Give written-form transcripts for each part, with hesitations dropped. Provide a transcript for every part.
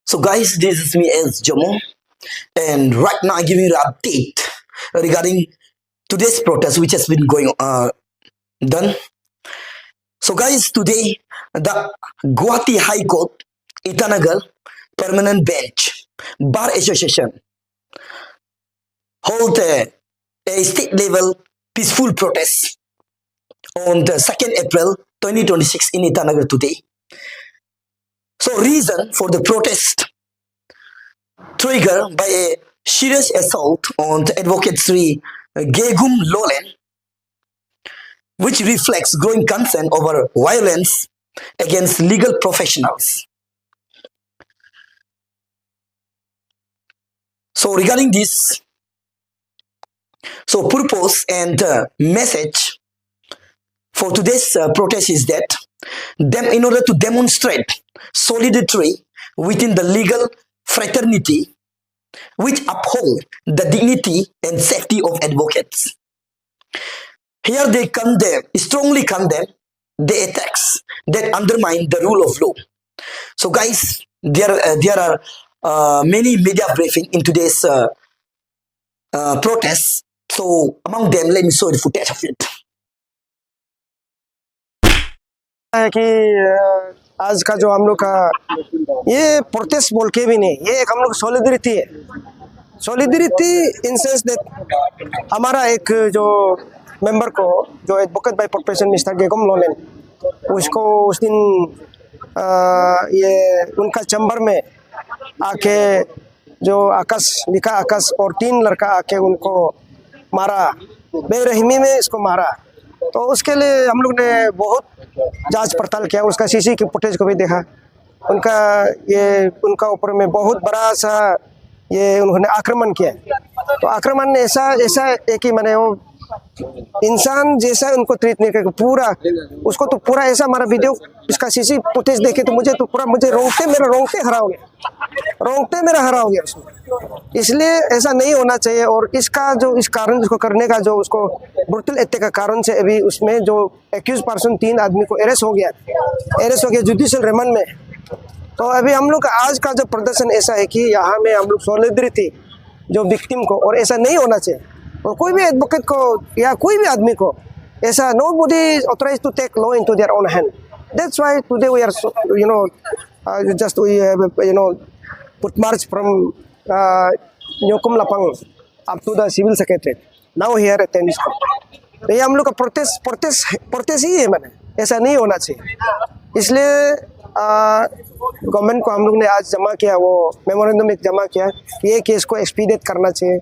So guys, this is me as Jamo, and right now I give you an update regarding today's protest which has been going done. So guys, today the Guwahati High Court Itanagar Permanent Bench Bar Association hold a state level peaceful protest on the 2nd April 2026 in Itanagar today. So reason for the protest triggered by a serious assault on the Advocate Sri Gegum Lolen, which reflects growing concern over violence against legal professionals. So regarding this, so purpose and message for today's protest is that in order to demonstrate solidarity within the legal fraternity which uphold the dignity and safety of advocates. Here they strongly condemn the attacks that undermine the rule of law. So guys, there are many media briefing in today's protests. So among them, let me show the footage of it. है कि आज का जो हम लोग का ये protest बोल के भी नहीं, ये एक हम लोग सॉलिडरिटी है। सॉलिडरिटी इन सेंस दैट हमारा एक जो मेंबर को जो एडवोकेट बाय प्रोफेशन मिस्टर गेगम लोलेन, उसको उस दिन ये उनका चैम्बर में आके जो आकाश लिखा आकाश और 3 लड़का आके उनको मारा, बेरहमी में इसको मारा। तो उसके लिए हम लोग ने बहुत जांच पड़ताल किया, उसका सीसी की फुटेज को भी देखा। उनका ऊपर में बहुत बड़ा सा ये उन्होंने आक्रमण किया। तो आक्रमण ऐसा एक ही माने वो इंसान जैसा उनको ट्रीट नहीं करके पूरा उसको तो पूरा ऐसा मारा। वीडियो इसका सीसी फुटेज देखे तो मुझे रोंगटे मेरा हरा हो गया उसमें। इसलिए ऐसा नहीं होना चाहिए। और इसका जो इस कारण इसको करने का जो उसको ब्रुटल अटैक का कारण से अभी उसमें जो एक्यूज पर्सन 3 आदमी को अरेस्ट हो गया जुडिशियल रिमांड में। तो अभी हम लोग का आज का जो प्रदर्शन ऐसा है कि यहाँ में हम लोग सॉलिडरिटी जो विक्टिम को, और ऐसा नहीं होना चाहिए। और कोई भी एडवोकेट को या कोई भी आदमी को ऐसा nobody authorized to take law into their own hand. That's why today we are put march from Nyokum Lapang up to the civil secretariat. Now here at tennis court. ये हम लोग का प्रोटेस्ट ही है, मैंने ऐसा नहीं होना चाहिए। इसलिए गवर्नमेंट को हम लोग ने आज जमा किया, वो मेमोरेंडम एक जमा किया कि ये केस को एक्सपीडिएट करना चाहिए।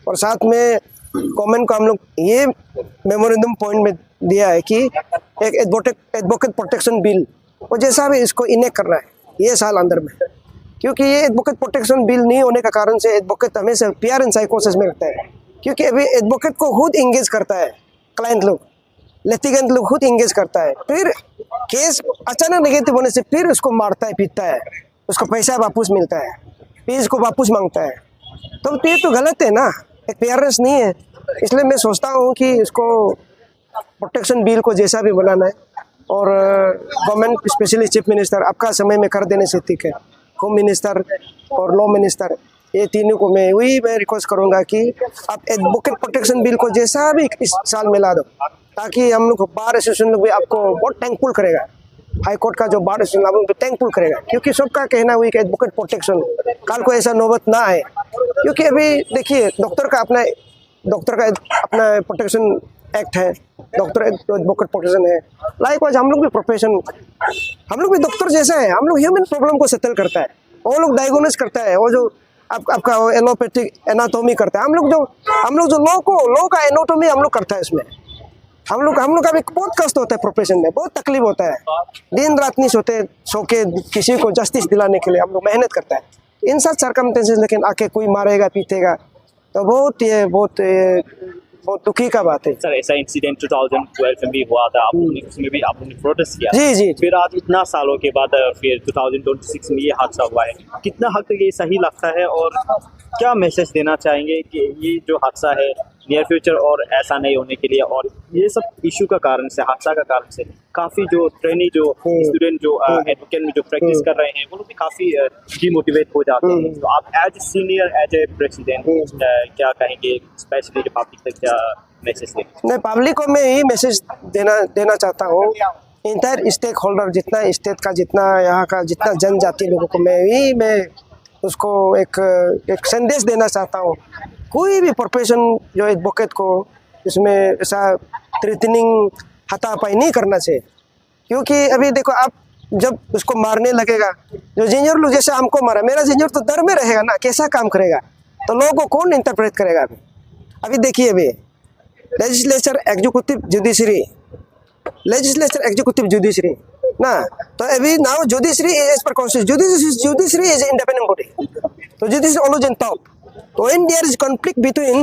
और साथ में गवर्नमेंट को हम लोग ये मेमोरेंडम पॉइंट में दिया है कि एक एडवोकेट प्रोटेक्शन बिल वो जैसा भी इसको इनेक्ट करना है ये साल अंदर में। क्योंकि ये एडवोकेट प्रोटेक्शन बिल नहीं होने का कारण से एडवोकेट हमेशा पीआर एंड साइकोसिस में रहता है। क्योंकि अभी एडवोकेट को खुद इंगेज करता है, क्लाइंट लोग लिटिगेंट लोग खुद इंगेज करता है, फिर केस अचानक नेगेटिव होने से फिर उसको मारता है, पीटता है, उसको पैसा वापस मिलता है, फीस को वापस मांगता है। तो ये तो गलत है ना, एक फेयरनेस नहीं है। इसलिए मैं सोचता हूँ कि इसको प्रोटेक्शन बिल को जैसा भी बनाना है और गवर्नमेंट स्पेशली चीफ मिनिस्टर आपका समय में कर देने से ठीक है, होम मिनिस्टर और लॉ मिनिस्टर ये तीनों को मैं रिक्वेस्ट करूँगा कि आप एडवोकेट प्रोटेक्शन बिल को जैसा भी इस साल में ला दो, ताकि हम लोग बार एसोसिएशन लोग भी आपको बहुत थैंकफुल करेगा। हाई कोर्ट का जो बार एसोसिएशन आप लोग भी थैंकफुल करेगा, क्योंकि सबका कहना हुई कि एडवोकेट प्रोटेक्शन कल को ऐसा नौबत ना आए। क्योंकि अभी देखिए डॉक्टर का अपना प्रोटेक्शन एक्ट है, डॉक्टर एडवोकेट प्रोटेक्शन है। लाइकवाइज हम लोग भी डॉक्टर जैसा है, हम लोग ह्यूमन प्रॉब्लम को सेटल करता है, वो लोग डायग्नोस करता है, वो जो आपका एलोपैथिक एनाटॉमी करता है। हम लोग जो लॉ का एनाटॉमी हम लोग करता है। इसमें हम लोग का भी बहुत कष्ट होता है, प्रोफेशन में बहुत तकलीफ होता है, दिन रात नहीं सो के किसी को जस्टिस दिलाने के लिए हम लोग मेहनत करता है इन सब सर्कमस्टेंसेस। लेकिन आके कोई मारेगा पीटेगा तो बहुत दुखी का बात है। सर ऐसा इंसिडेंट 2012 में भी हुआ था, उसमें भी आपने प्रोटेस्ट किया। जी। फिर आज इतना सालों के बाद फिर 2026 में ये हादसा हुआ है, कितना हद तक ये सही लगता है और क्या मैसेज देना चाहेंगे कि ये जो हादसा है नियर फ्यूचर और ऐसा नहीं होने के लिए, और ये सब इशू का कारण से, हादसा का कारण से काफ़ी जो ट्रेनी जो स्टूडेंट जो एडवोकेट में जो प्रैक्टिस कर रहे हैं वो लोग भी काफ़ी डिमोटिवेट हो जाते हैं। तो आप as senior, as a president क्या कहेंगे, स्पेशली जो पब्लिक तक क्या मैसेज देंगे? मैं पब्लिक को मैं यही मैसेज देना चाहता हूँ, इंटायर स्टेक होल्डर, जितना स्टेट का, जितना यहाँ का, जितना जनजाति लोगों को मैं उसको एक संदेश देना चाहता हूँ। कोई भी प्रोफेशन जो एडवोकेट को इसमें ऐसा थ्रेटनिंग, हाथापाई नहीं करना चाहिए। क्योंकि अभी देखो, आप जब उसको मारने लगेगा, जो जूनियर लोग जैसे हमको मारा, मेरा जूनियर तो डर में रहेगा ना, कैसा काम करेगा, तो लोगों को कौन इंटरप्रेट करेगा? अभी देखिए, अभी लेजिस्लेचर, एग्जीक्यूटिव जुडिशरी ना, तो अभी नाउ जुडिशरी इज पर constitution, judiciary is independent body, तो जुडिशरी ऑलवेज इन टॉप। तो when there is conflict between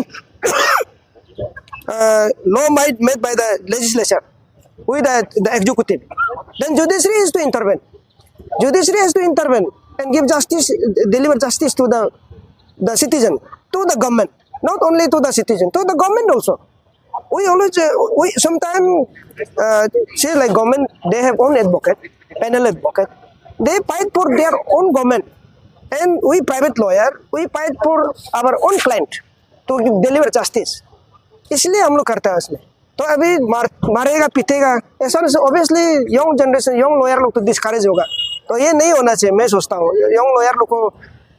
law made by the legislature with the executive, then judiciary is to intervene. Judiciary has to intervene and give justice, deliver justice to the citizen, to the government, not only to the citizen, to the government also. We always, we sometimes say like government, they have own advocate, panel advocate, they fight for their own government. And we private lawyer, we fight for our own client to deliver justice. इसलिए हम लोग करते हैं उसमें। तो अभी मारेगा, पीटेगा, ऐसा नहीं। Obviously young generation, young lawyer लोग तो डिस्करेज होगा, तो ये नहीं होना चाहिए। मैं सोचता हूँ यंग लॉयर लोग को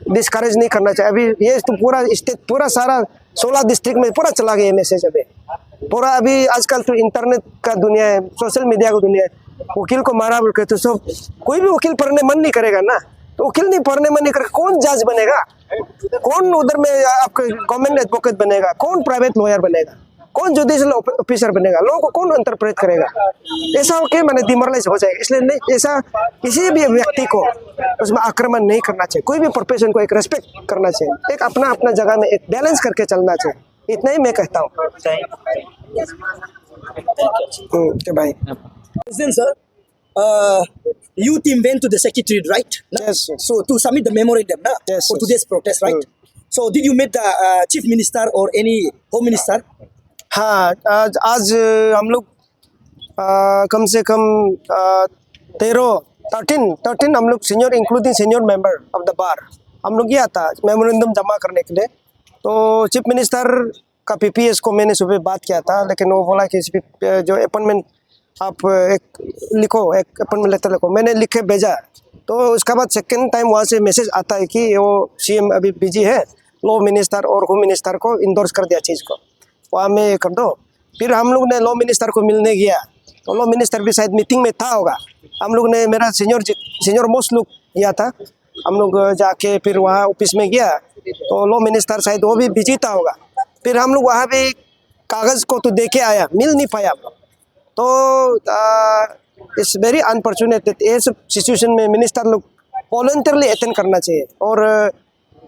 डिस्करेज नहीं करना चाहिए। अभी ये तो पूरा स्टेट, पूरा सारा 16 डिस्ट्रिक्ट में पूरा चला गया ये मैसेज। अभी पूरा, अभी आजकल तो इंटरनेट का दुनिया है, सोशल मीडिया का दुनिया है। वकील को मारा बोल के तो सब, कोई भी वकील पढ़ने मन नहीं करेगा ना, तो वकील नहीं पढ़ने मन नहीं करेगा, कौन जज बनेगा, कौन उधर में आपका गवर्नमेंट एडवोकेट बनेगा, कौन प्राइवेट लॉयर बनेगा, कौन जुडिशियल ऑफिसर बनेगा, लोगों को कौन इंटरप्रेट करेगा? ऐसा हो के मैंने डिमोरलाइज हो जाएगा। इसलिए नहीं, ऐसा किसी भी व्यक्ति को उसमें आक्रमण नहीं करना चाहिए। कोई भी प्रोफेशन को एक रेस्पेक्ट करना चाहिए, एक अपना अपना जगह में एक बैलेंस करके चलना चाहिए। इतना ही मैं कहता हूँ। भाई President, sir, you team went to the secretariat, right? Yes, yes. So to submit the memorandum, na, Yes, for yes. today's protest, right? So did you meet the chief minister or any home minister? हाँ, आज हम लोग कम से कम 13 हम लोग senior, including senior member of the bar, हम लोग गया था मेमोरेंडम जमा करने के लिए। तो चीफ मिनिस्टर का पीपीएस को मैंने सुबह बात किया था, लेकिन वो बोला कि जो अपॉइंटमेंट आप एक लिखो, एक अपॉइंटमेंट लेटर लिखो। मैंने लिख के भेजा। तो उसके बाद सेकेंड टाइम वहाँ से मैसेज आता है कि वो सीएम अभी बिजी है, लॉ मिनिस्टर और होम मिनिस्टर को इंडोर्स कर दिया चीज़ को, वहाँ में कर दो। फिर हम लोग ने लॉ मिनिस्टर को मिलने गया, तो लॉ मिनिस्टर भी शायद मीटिंग में था होगा। हम लोग ने, मेरा सीनियर मोस्ट लोग गया था, हम लोग जाके फिर वहाँ ऑफिस में गया, तो लॉ मिनिस्टर शायद वो भी बिजी था होगा। फिर हम लोग वहाँ पे कागज़ को तो दे के आया, मिल नहीं पाया। तो इट्स वेरी अनफॉर्चुनेट, ये सब सिचुएशन में मिनिस्टर लोग वॉलंटियरली अटेंड करना चाहिए। और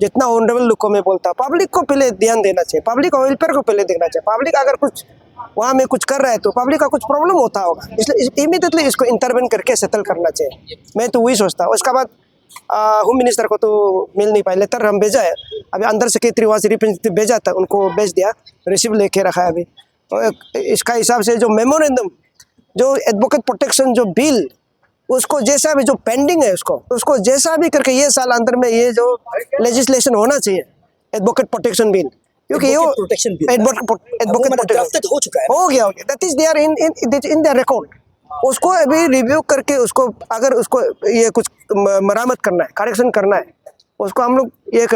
जितना ऑनरेबल लोग को मैं बोलता हूँ, पब्लिक को पहले ध्यान देना चाहिए, पब्लिक वेलफेयर को पहले देखना चाहिए। पब्लिक अगर कुछ वहाँ में कुछ कर रहा है तो पब्लिक का कुछ प्रॉब्लम होता होगा, इसलिए इमीडिएटली इसको इंटरवेन करके सेटल करना चाहिए। मैं तो वही सोचता हूँ। उसके बाद होम मिनिस्टर को तो मिल नहीं पाए, लेटर हम भेजा है, अभी अंदर सेक्रेटरी वहाँ से रिप्रेजेंटेटिव भेजा था, उनको भेज दिया, रिसीव लेके रखा है अभी। तो इसका हिसाब से जो मेमोरेंडम, जो एडवोकेट प्रोटेक्शन जो बिल, उसको जैसा भी जो पेंडिंग है उसको जैसा भी करके ये साल अंदर में ये जो लेजिस्लेशन होना चाहिए, एडवोकेट प्रोटेक्शन बिल, क्योंकि ये प्रोटेक्शन बिल एडवोकेट प्रोटेक्शन हो चुका है, हो गया, that is there in the record. उसको अभी रिव्यू करके उसको, अगर उसको ये कुछ मरामत करना है, करेक्शन करना है, उसको हम लोग ये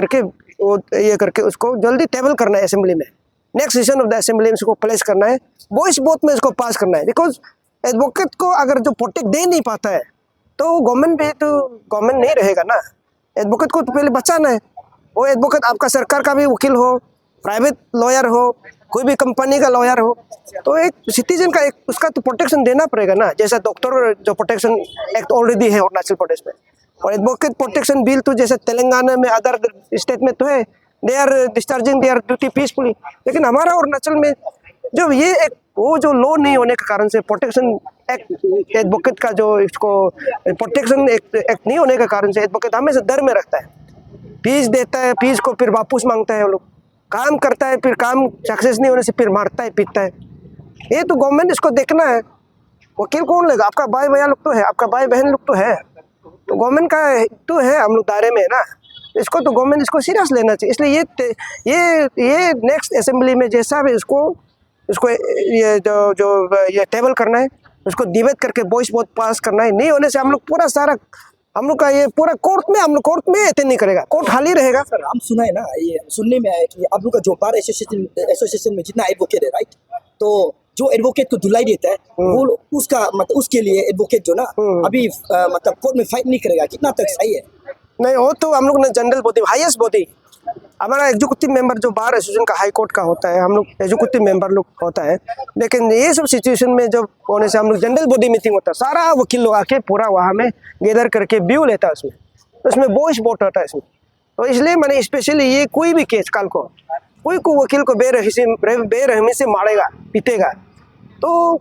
करके उसको जल्दी टेबल करना है असेंबली में, next session of the assembly में उसको प्लेस करना है, वॉइस वोट में इसको पास करना है। बिकॉज एडवोकेट को अगर जो प्रोटेक्ट दे नहीं पाता है तो गवर्नमेंट भी तो गवर्नमेंट नहीं रहेगा ना। एडवोकेट को तो पहले बचाना है। वो एडवोकेट आपका सरकार का भी वकील हो, प्राइवेट लॉयर हो, कोई भी कंपनी का लॉयर हो, तो एक सिटीजन का एक उसका तो प्रोटेक्शन देना पड़ेगा ना। जैसा डॉक्टर जो प्रोटेक्शन एक्ट ऑलरेडी है अरुणाचल प्रदेश में, और एडवोकेट प्रोटेक्शन बिल तो जैसे तेलंगाना में, अदर स्टेट में तो है, they are discharging their duty peacefully. लेकिन हमारा अरुणाचल में जो ये एक वो जो लॉ नहीं होने के कारण से, प्रोटेक्शन एक्ट, एडवोकेट का जो इसको प्रोटेक्शन एक्ट नहीं होने के कारण से एडवोकेट हमेशा डर में रखता है, फीस देता है, फीस को फिर वापस मांगता है वो लोग, काम करता है, फिर काम सक्सेस नहीं होने से फिर मारता है, पीटता है। ये तो गवर्नमेंट इसको देखना है। वकील कौन लेगा? आपका भाई भैया लोग तो है, आपका भाई बहन लोग तो है, तो गवर्नमेंट का तो है, हम लोग दायरे में है ना। इसको तो गवर्नमेंट इसको सीरियस लेना चाहिए। इसलिए ये नेक्स्ट असेंबली में जैसा भी इसको ये जो ये टेबल करना है, उसको डिबेट करके वॉइस वोट पास करना है। नहीं होने से हम लोग पूरा सारा हम लोग का ये पूरा हम लोग कोर्ट में अटेंड नहीं करेगा, कोर्ट खाली रहेगा। सर हम सुना है ना, ये सुनने में आया कि आप लोग का जो बार एसोसिएशन में जितना एडवोकेट है, राइट, तो जो एडवोकेट को धुलाई देता है वो उसका मतलब उसके लिए एडवोकेट जो ना अभी मतलब कोर्ट में फाइट नहीं करेगा, कितना तक सही है? नहीं, वो तो हम लोग ने जनरल बॉडी, हाईएस्ट बॉडी, हमारा एग्जीक्यूटिव मेंबर जो बार एसोसिएशन का हाई कोर्ट का होता है, हम लोग एग्जीक्यूटिव मेंबर लोग होता है। लेकिन ये सब सिचुएशन में जब होने से हम लोग जनरल बॉडी मीटिंग होता है, सारा वकील लोग आके पूरा वहाँ में गैदर करके व्यू लेता है, उसमें वॉइस वोट होता है इसमें। तो इसलिए मैंने स्पेशली ये कोई भी केस कल को कोई को वकील को बेरहमी से मारेगा, पीटेगा, तो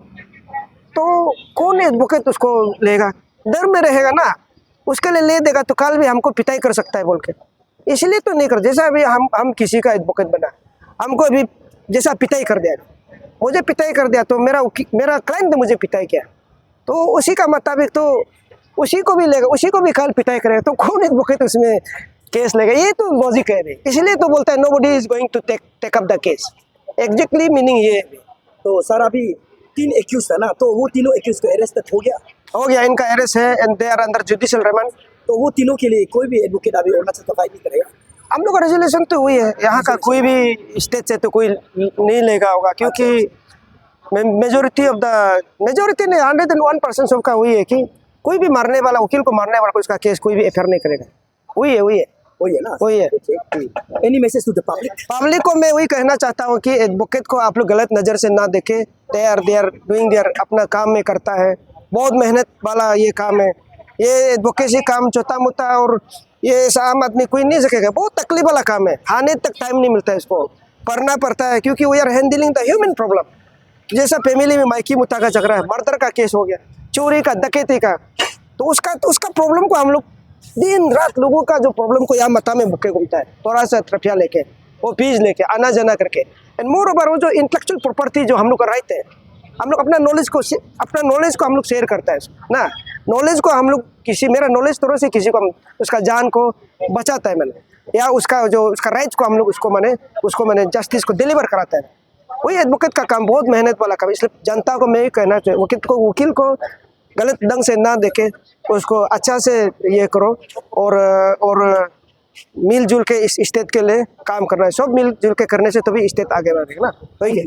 कौन एडवोकेट उसको लेगा? डर में रहेगा ना, उसके लिए ले देगा तो कल भी हमको पिटाई कर सकता है बोल के, इसलिए तो नहीं कर। जैसा अभी हम किसी का एडवोकेट बना, हमको अभी जैसा पिटाई कर दिया, मुझे पिटाई कर दिया, तो मेरा क्लाइंट ने मुझे पिटाई किया, तो उसी का मुताबिक तो उसी को भी लेगा, उसी को भी कल पिटाई करेगा, तो कौन एडवोकेट उसमें केस लेगा? ये तो लॉजिक है। इसलिए तो बोलता है nobody is going to take up the case. Exactly meaning ये है। तो सर अभी 3 एक्यूज था ना, तो वो तीनों एक्यूज को अरेस्ट हो गया, इनका अरेस्ट है and they are under judicial remand. तो वो तीनों के लिए कोई भी एडवोकेट अभी अरुणाचल का फाइट नहीं करेगा? हम लोग का रेजोल्यूशन तो हुई है, यहाँ का कोई भी स्टेट से तो कोई नहीं लेगा होगा, क्योंकि मेजोरिटी ने 101% सबका हुई है कि कोई भी मारने वाला, वकील को मारने वाला को इसका केस कोई भी एफआईआर नहीं करेगा। वही है ना, वही है। Any message to the public को मैं वही कहना चाहता हूँ कि एडवोकेट को आप लोग गलत नज़र से ना देखें। दे आर डूइंग देयर, अपना काम में करता है, बहुत मेहनत वाला ये काम है। ये एडवोकेसी काम छोटा मोटा और ये आम आदमी कोई नहीं सकेगा, बहुत तकलीफ वाला काम है। खाने तक टाइम नहीं मिलता है, इसको पढ़ना पड़ता है, क्योंकि we are handling the human problem. जैसा फैमिली में माइकी मुता का झगड़ा है, मर्डर का केस हो गया, चोरी का, डकैती का, तो उसका प्रॉब्लम को हम लोग दिन रात लोगों का जो प्रॉब्लम को यहाँ मता में भुक्के घूमता है, थोड़ा सा रुपया लेके, वो फीस लेके, आना जाना करके। एंड मोर ओवर वो जो इंटेलेक्चुअल प्रॉपर्टी जो हम लोग का राइट है, हम लोग अपना नॉलेज को हम लोग शेयर करता है ना। नॉलेज को हम लोग मेरा नॉलेज थोड़ा से किसी को उसका जान को बचाता है मैंने, या उसका राइट्स को हम लोग उसको मैंने जस्टिस को डिलीवर कराता है। वही एडवोकेट का काम, बहुत मेहनत वाला काम। इसलिए जनता को मैं ये कहना चाहिए, वकील को गलत ढंग से ना देखे, उसको अच्छा से ये करो और मिलजुल के इस स्टेट के लिए काम करना है। सब मिलजुल के करने से तभी स्टेट आगे बढ़ेगा ना। वही है।